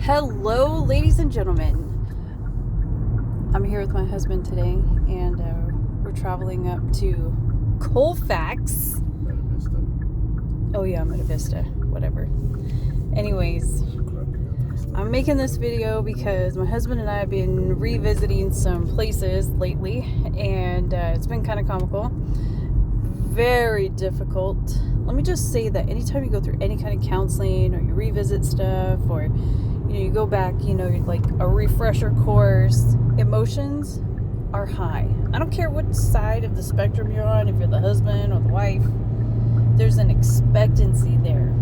Hello, ladies and gentlemen. I'm here with my husband today, and we're traveling up to Colfax. Meta Vista. Oh yeah, Meta Vista. Whatever. Anyways, I'm making this video because my husband and I have been revisiting some places lately, and it's been kind of comical. Very difficult. Let me just say that anytime you go through any kind of counseling or you revisit stuff or you go back, like a refresher course, emotions are high. I don't care what side of the spectrum you're on, if you're the husband or the wife, there's an expectancy there.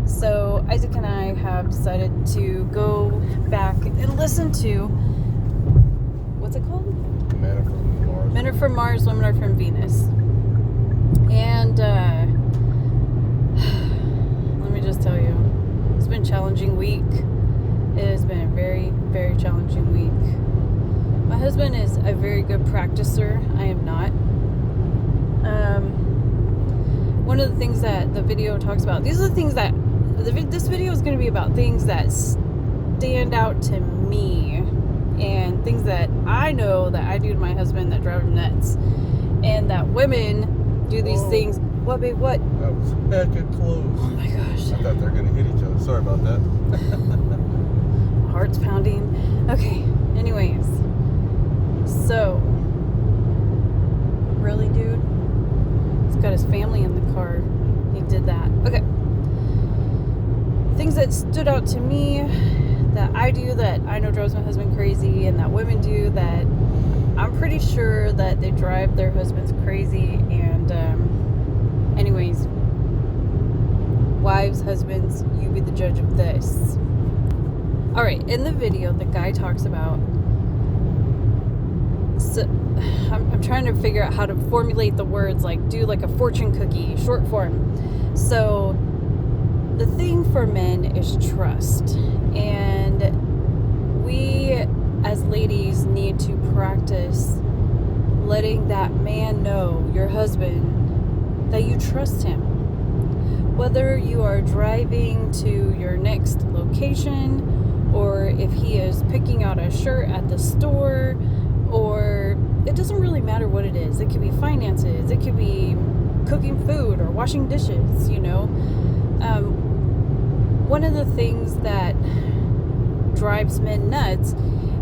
So Isaac and I have decided to go back and listen to, what's it called? Men are from Mars. Men are from Mars, women are from Venus. And let me just tell you, it's been a challenging week. It has been a very, very challenging week. My husband is a very good practicer. I am not. One of the things that the video talks about, these are the things that, this video is going to be about things that stand out to me and things that I know that I do to my husband that drive him nuts. And that women do these things. What, babe, what? That was hecka close. Oh my gosh. I thought they were going to hit each other. Sorry about that. Heart's pounding. Okay, anyways. So, really, dude? He's got his family in the car. He did that. Okay. Things that stood out to me that I do that I know drives my husband crazy, and that women do that I'm pretty sure that they drive their husbands crazy. And anyways, wives, husbands, you be the judge of this. Alright, in the video the guy talks about, so I'm trying to figure out how to formulate the words, like do like a fortune cookie, short form. So the thing for men is trust, and we as ladies need to practice letting that man know, your husband, that you trust him. Whether you are driving to your next location, or if he is picking out a shirt at the store, or it doesn't really matter what it is. It could be finances, it could be cooking food or washing dishes, One of the things that drives men nuts,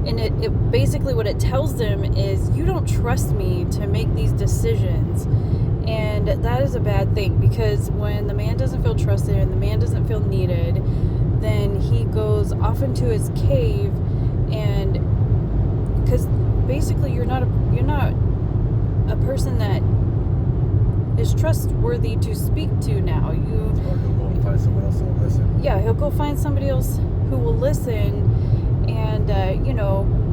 and it basically what it tells them is, you don't trust me to make these decisions. And that is a bad thing, because when the man doesn't feel trusted and the man doesn't feel needed, then he goes off into his cave, and because basically you're not a person that is trustworthy to speak to now. Or he'll go and find someone else who will listen. Yeah, he'll go find somebody else who will listen. And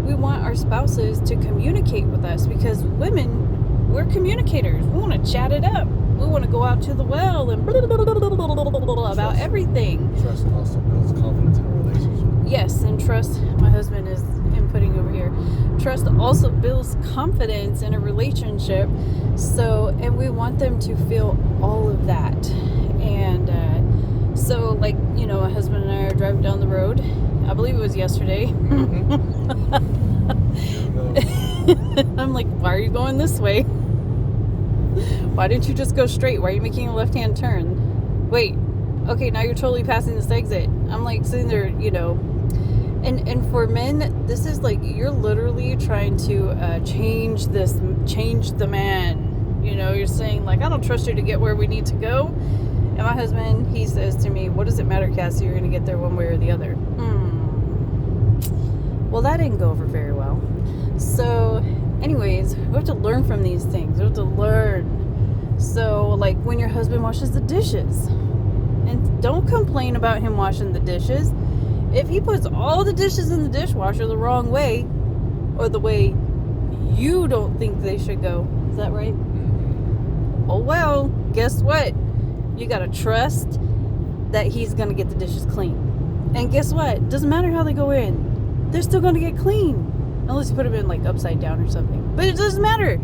we want our spouses to communicate with us, because women, we're communicators. We want to chat it up. We want to go out to the well and blah, blah, blah, blah, blah, blah, blah, about everything. Trust also builds confidence in a relationship. Yes, and trust, my husband is inputting over here. Trust also builds confidence in a relationship. So, and we want them to feel all of that. And so, like, my husband and I are driving down the road. I believe it was yesterday. I'm like, why are you going this way? Why didn't you just go straight? Why are you making a left-hand turn? Wait, okay, now you're totally passing this exit. I'm like sitting there, and for men, this is like, you're literally trying to change the man. You're saying, like, I don't trust you to get where we need to go. And my husband, he says to me, what does it matter, Cassie? You're going to get there one way or the other. Well, that didn't go over very well. So, anyways, we have to learn from these things. We have to learn. So, like, when your husband washes the dishes, and don't complain about him washing the dishes. If he puts all the dishes in the dishwasher the wrong way, or the way you don't think they should go, is that right? Oh well, guess what? You gotta trust that he's gonna get the dishes clean. And guess what? Doesn't matter how they go in. They're still gonna get clean. Unless you put them in, like, upside down or something. But it doesn't matter.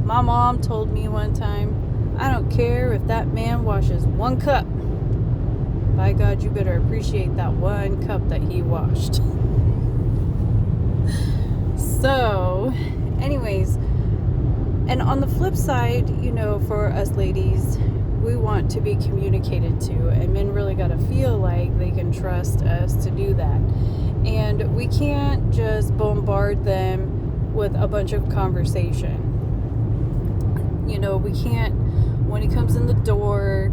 My mom told me one time, I don't care if that man washes one cup by God, you better appreciate that one cup that he washed. So, anyways, and on the flip side, you know, for us ladies, we want to be communicated to, and men really got to feel like they can trust us to do that. And we can't just bombard them with a bunch of conversation. You know, we can't, when he comes in the door,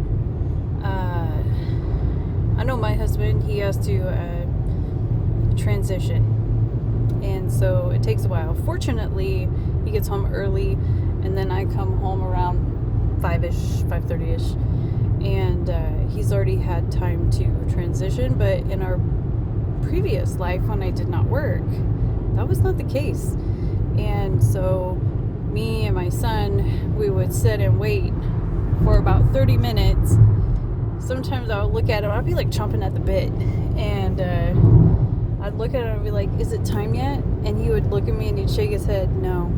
I know my husband, he has to transition. And so it takes a while. Fortunately, he gets home early, and then I come home around 5-ish, 5:30-ish. And he's already had time to transition. But in our previous life, when I did not work, that was not the case. And so me and my son, we would sit and wait for about 30 minutes. Sometimes I would look at him, I'd be like chomping at the bit, and I'd look at him and be like, is it time yet? And he would look at me and he'd shake his head, no,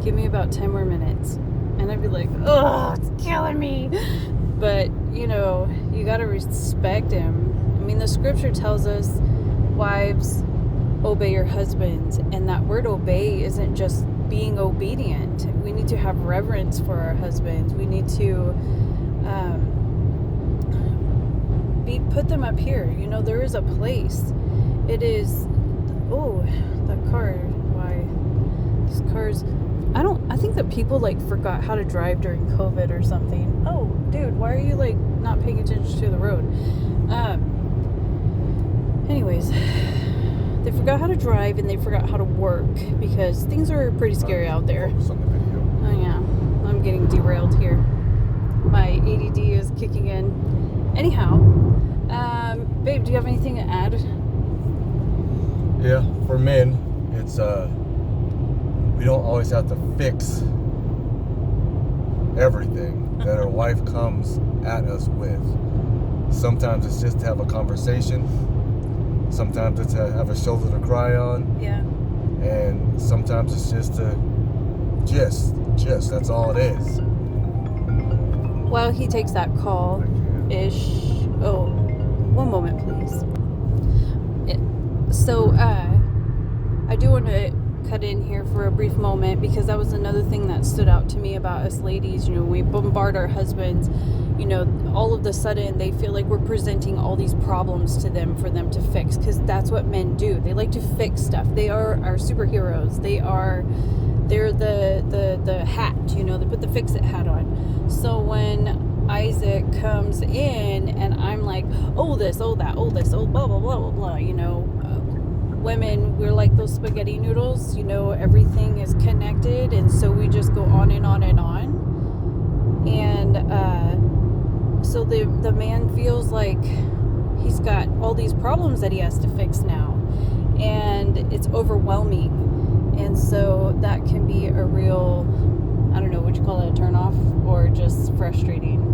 give me about 10 more minutes. And I'd be like, oh, it's killing me. But, you know, you gotta respect him. I mean, the scripture tells us, wives, obey your husbands. And that word obey isn't just being obedient. We need to have reverence for our husbands. We need to put them up here. You know, there is a place. It is, oh, that car, why? These cars, I think that people like forgot how to drive during COVID or something. Oh, dude, why are you like not paying attention to the road? Anyways, they forgot how to drive and they forgot how to work because things are pretty scary out there. Focus on the video. Oh yeah, I'm getting derailed here. My ADD is kicking in. Anyhow, babe, do you have anything to add? Yeah, for men, it's we don't always have to fix everything that our wife comes at us with. Sometimes it's just to have a conversation. Sometimes it's to have a shoulder to cry on. Yeah. And sometimes it's just to just that's all it is. While he takes that call ish. Oh, one moment, please. So, I do want to cut in here for a brief moment because that was another thing that stood out to me about us ladies. You know, we bombard our husbands, you know, all of a sudden they feel like we're presenting all these problems to them for them to fix, because that's what men do. They like to fix stuff. They are our superheroes. They're the hat, you know, they put the fix-it hat on. So when Isaac comes in and I'm like, oh this, oh that, oh this, oh blah blah blah blah blah, you know, women, we're like those spaghetti noodles, you know, everything is connected, and so we just go on and on and on. And so the man feels like he's got all these problems that he has to fix now, and it's overwhelming. And so that can be a real, I don't know, would you call it a turn off or just frustrating?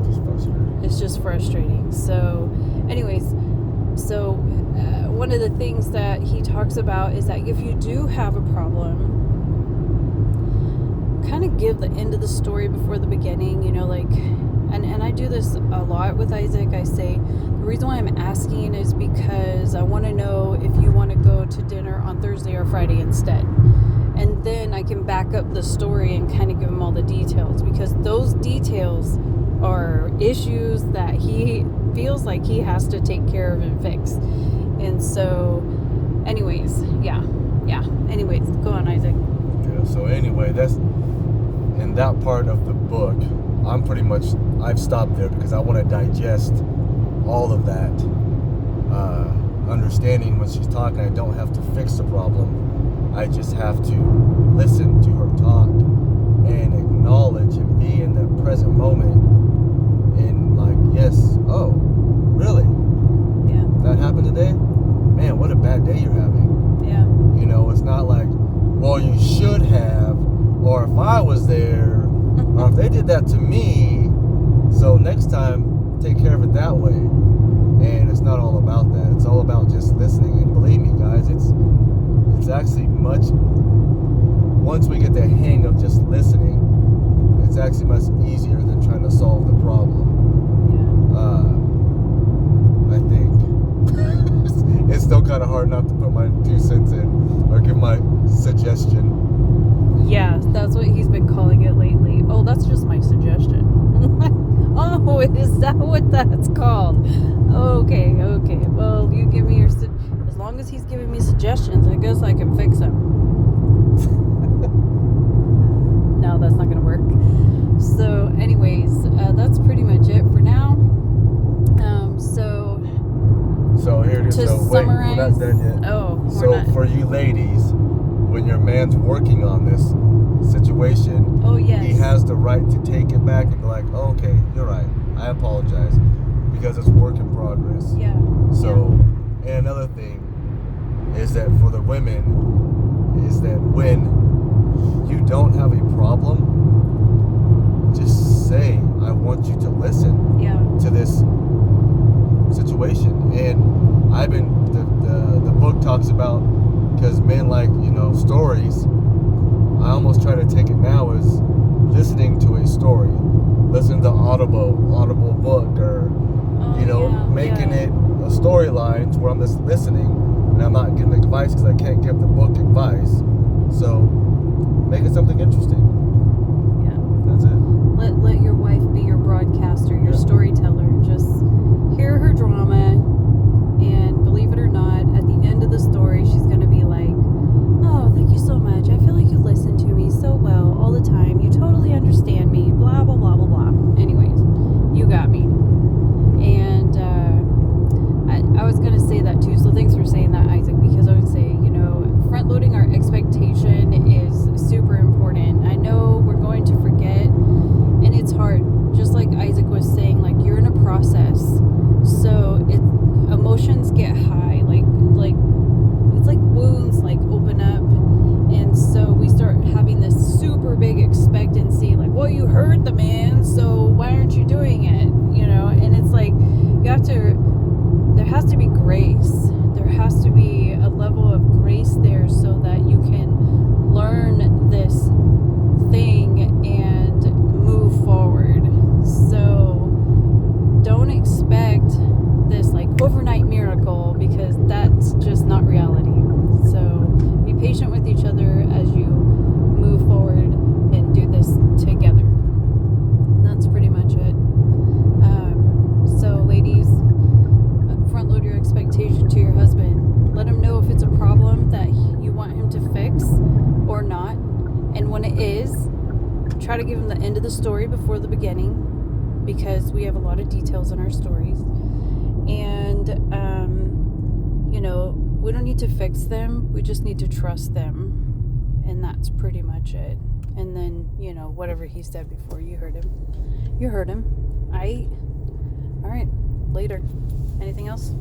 Just frustrating. It's just frustrating. So anyways, so one of the things that he talks about is that if you do have a problem, kind of give the end of the story before the beginning, you know, like, and I do this a lot with Isaac. I say, the reason why I'm asking is because I want to know if you want to go to dinner on Thursday or Friday instead. And then I can back up the story and kind of give him all the details, because those details are issues that he feels like he has to take care of and fix. And so, anyways, yeah. Anyways, go on, Isaac. Yeah, so anyway, that's in that part of the book. I've stopped there because I want to digest all of that. Understanding when she's talking, I don't have to fix the problem. I just have to listen to her talk and acknowledge and be in the present moment. And like, yes, oh, really? Yeah. That happened today? Man, what a bad day you're having. Yeah. You know, it's not like, well, you should have, or if I was there, or if they did that to me, so next time, take care of it that way. And it's not all about that. It's all about just listening. And believe me, guys, it's actually much, once we get the hang of just listening, it's actually much easier than trying to solve the problem. Yeah. think. It's still kind of hard not to put my 2 cents in or give my suggestion. Yeah, that's what he's been calling it lately. Oh, that's just my suggestion. Oh, is that what that's called? Okay. Well, you give me your... As long as he's giving me suggestions, I guess I can fix them. No, that's not going to work. So, anyways, that's pretty much it for now. So here it is. To So wait, summarize... we're not done yet. Oh, So for you ladies, when your man's working on this situation, oh, yes. he has the right to take it back and be like, oh, okay, you're right. I apologize. Because it's work in progress. Yeah. So, and another thing is that for the women, is that when you don't have a problem, just say, I want you to listen to this situation. And I've been, the book talks about, because men like, stories, I almost try to take it now as listening to a story, listening to audible book, or making it a storyline to where I'm just listening and I'm not giving advice because I can't give the book advice. So make it something interesting. Yeah. That's it. Let your wife be your broadcaster, your storyteller. Just hear her drama, and believe it or not, at the end of the story, she's gonna be like, "Oh, thank you so much. I feel like you listen to me so well all the time. You totally understand me. Blah blah blah blah blah." Anyways, you got me. And I was gonna say that too. So thanks for saying that, Isaac, because I would say, front loading our expectation is super important. I know we're going to forget, and it's hard. Just like Isaac was saying, like, you're in a process, so emotions get high, like it's like wounds like open up, and so we start having this super big expectancy, like, well, you heard the man, so why aren't you doing it? And it's like there has to be grace. There has to be a level of grace there so that you can learn this thing and move forward. So don't expect this like overnight miracle, because that's just not reality. So be patient with each other as you move forward and do this together. That's pretty much it. So ladies, front load your expectation to your husband. Let him know if it's a problem that you want him to fix or not. And when it is, try to give him the end of the story before the beginning, because we have a lot of details in our stories. And, we don't need to fix them. We just need to trust them. And that's pretty much it. And then, whatever he said before, you heard him. All right. Later. Anything else?